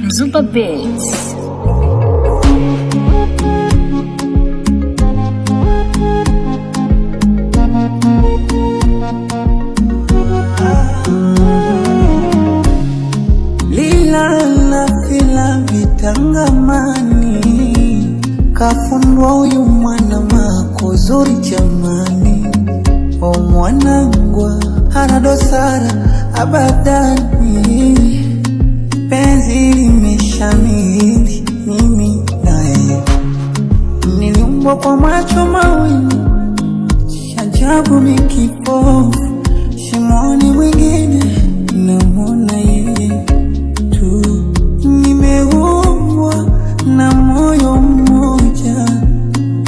Mzuka Beats. Lila vitangamani, kafundwa huyu mwana mako zuri jamani. O mwanangwa hana dosara abadani, penzi limeshamili mimi naye. Niliumbwa kwa macho mawili, shajabu mikipofu, shimoni mwingine namwona yeye tu. Nimeumbwa na moyo mmoja,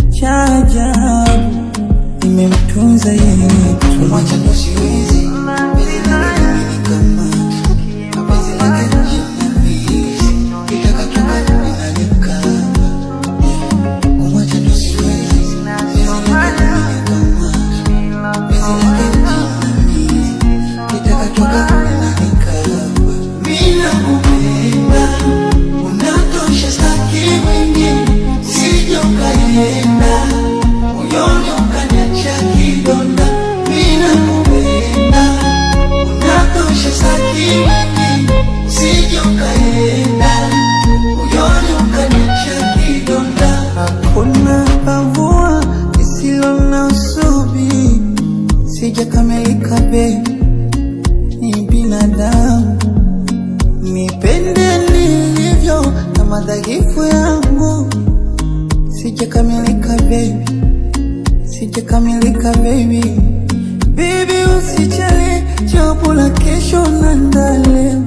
cha ajabu nimemtunza yeye tu. Mwacha ndo siwezi, penzi lake limenikamata, penzi lake linaniumiza, kitaka toka linanikaba. Mwacha ndo siwezi, penzi lake limenikamata, penzi lake linaniumiza, kitaka toka linanikaba. Mimi nakupenda, unatosha, sitaki mwingine, usije ukaenda moyoni ukaniacha kidonda. Mimi nakupenda, unatosha, sitaki mwingine, usije ukaenda moyoni ukaniacha kidonda. Hakuna pavua lisilo na usubi, sijakamilika baby, ni binadamu. Nipende nilivyo na madhaifu yangu, sijakamilika baby, sijakamilika baby. Baby usijali, jopo la kesho na ndaleo.